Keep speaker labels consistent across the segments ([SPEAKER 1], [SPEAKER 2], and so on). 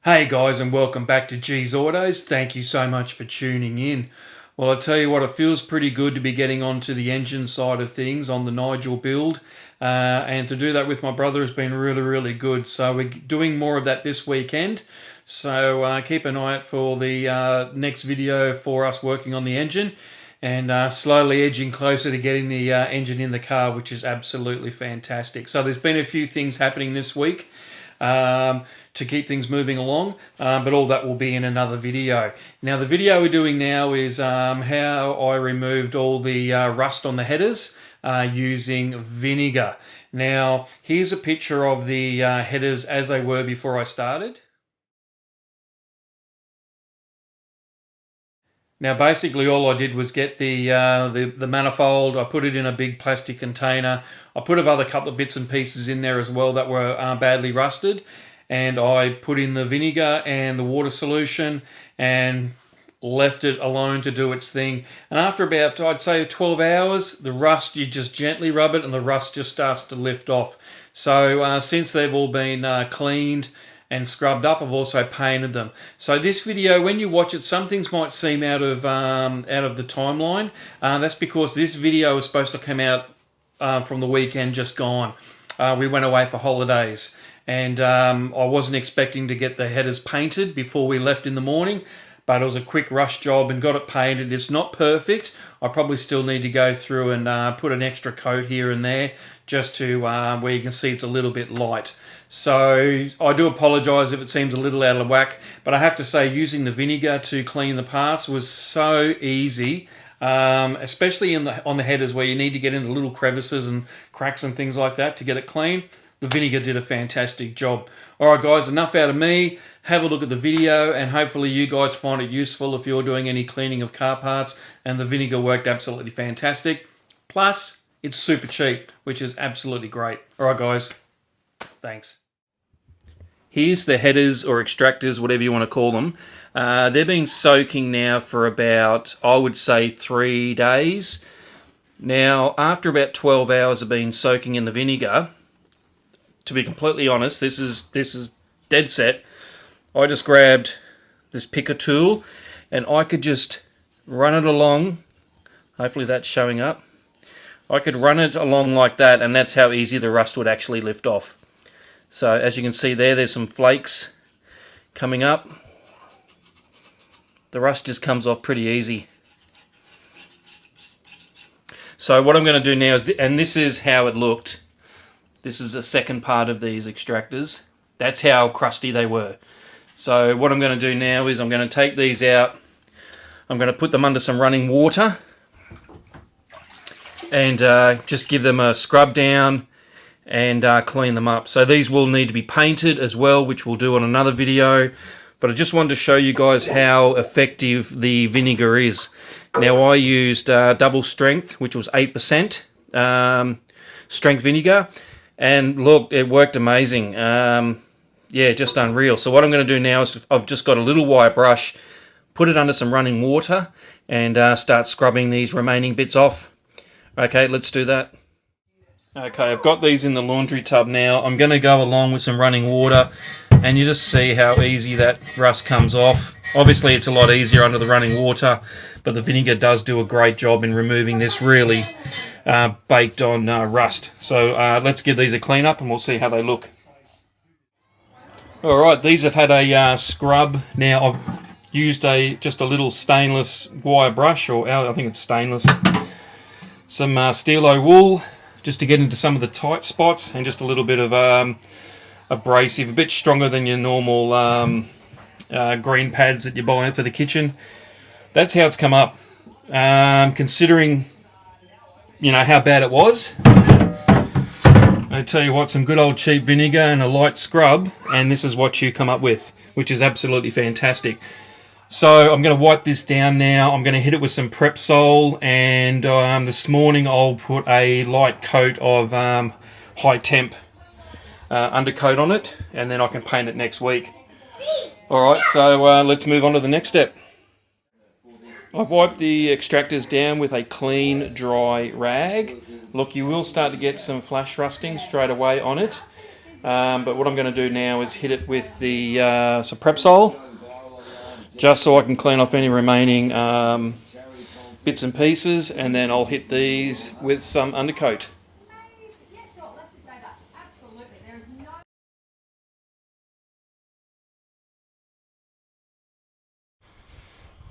[SPEAKER 1] Hey guys, and welcome back to G's Autos. Thank you so much for tuning in. Well, I tell you what, it feels pretty good to be getting onto the engine side of things on the Nigel build, and to do that with my brother has been really good. So we're doing more of that this weekend. So keep an eye out for the next video for us working on the engine, and slowly edging closer to getting the engine in the car, which is absolutely fantastic. So there's been a few things happening this week to keep things moving along, but all that will be in another video. Now, the video we're doing now is how I removed all the rust on the headers using vinegar. Now, here's a picture of the headers as they were before I started. Now, basically, all I did was get the manifold. I put it in a big plastic container. I put a couple of bits and pieces in there as well that were badly rusted, and I put in the vinegar and the water solution and left it alone to do its thing. And after about, I'd say, 12 hours, the rust, you just gently rub it and the rust just starts to lift off. So since they've all been cleaned and scrubbed up, I've also painted them. So this video, when you watch it, some things might seem out of the timeline. That's because this video is supposed to come out from the weekend just gone. We went away for holidays, and I wasn't expecting to get the headers painted before we left in the morning, but it was a quick rush job and got it painted. It's not perfect. I probably still need to go through and put an extra coat here and there just to where you can see it's a little bit light. So I do apologise if it seems a little out of whack, but I have to say using the vinegar to clean the parts was so easy, especially on the headers where you need to get into little crevices and cracks and things like that to get it clean. The vinegar did a fantastic job. Alright guys, enough out of me. Have a look at the video and hopefully you guys find it useful if you're doing any cleaning of car parts, and the vinegar worked absolutely fantastic. Plus, it's super cheap, which is absolutely great. Alright guys, thanks. Here's the headers or extractors, whatever you want to call them. They've been soaking now for about, I would say, 3 days. Now, after about 12 hours of being soaking in the vinegar, to be completely honest, this is dead set. I just grabbed this picker tool and I could just run it along. Hopefully that's showing up. I could run it along like that, and that's how easy the rust would actually lift off. So as you can see there's some flakes coming up. The rust just comes off pretty easy. So what I'm going to do now is, and this is how it looked. This is the second part of these extractors. That's how crusty they were. So what I'm going to do now is I'm going to take these out. I'm going to put them under some running water and just give them a scrub down and clean them up. So these will need to be painted as well, which we'll do on another video. But I just wanted to show you guys how effective the vinegar is. Now I used double strength, which was 8% strength vinegar. And look, it worked amazing. Yeah, just unreal. So what I'm going to do now is I've just got a little wire brush, put it under some running water, and start scrubbing these remaining bits off. Okay, let's do that. Okay, I've got these in the laundry tub now. I'm going to go along with some running water, and you just see how easy that rust comes off. Obviously, it's a lot easier under the running water, but the vinegar does do a great job in removing this really baked on rust. So let's give these a clean up and we'll see how they look. Alright, these have had a scrub. Now I've used just a little stainless wire brush, or I think it's stainless. Some Stilo wool just to get into some of the tight spots, and just a little bit of abrasive, a bit stronger than your normal green pads that you buy for the kitchen. That's how it's come up. Considering, you know, how bad it was, I tell you what, some good old cheap vinegar and a light scrub, and this is what you come up with, which is absolutely fantastic. So I'm going to wipe this down now. I'm going to hit it with some Prepsol, and this morning I'll put a light coat of high temp undercoat on it, and then I can paint it next week. Alright, so let's move on to the next step. I've wiped the extractors down with a clean, dry rag. Look, you will start to get some flash rusting straight away on it. But what I'm going to do now is hit it with the some Prepsol, just so I can clean off any remaining bits and pieces, and then I'll hit these with some undercoat.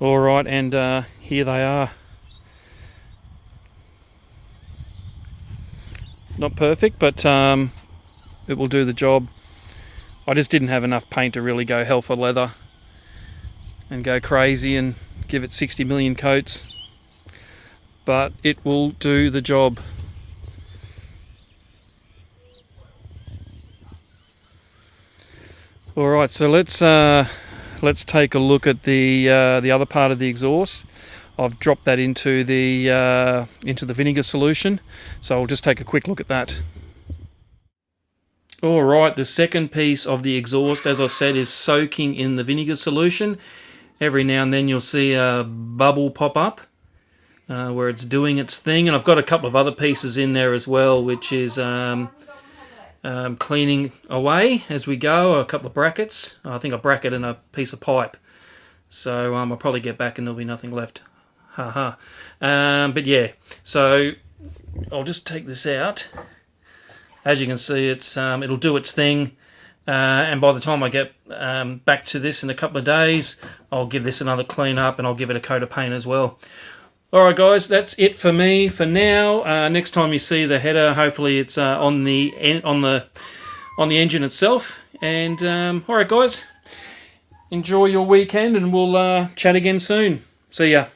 [SPEAKER 1] Alright, and here they are. Not perfect, but it will do the job. I just didn't have enough paint to really go hell for leather and go crazy and give it 60 million coats, but it will do the job. Alright, so let's take a look at the other part of the exhaust. I've dropped that into the vinegar solution, so I'll just take a quick look at that. Alright, the second piece of the exhaust, as I said, is soaking in the vinegar solution. Every now and then you'll see a bubble pop up where it's doing its thing, and I've got a couple of other pieces in there as well, which is cleaning away as we go. A couple of brackets. I think a bracket and a piece of pipe. So I'll probably get back and there'll be nothing left. Haha. But yeah, so I'll just take this out. As you can see, it'll do its thing. And by the time I get back to this in a couple of days, I'll give this another clean up and I'll give it a coat of paint as well. Alright guys, that's it for me for now. Next time you see the header, hopefully it's on the engine itself. And alright guys, enjoy your weekend and we'll chat again soon. See ya.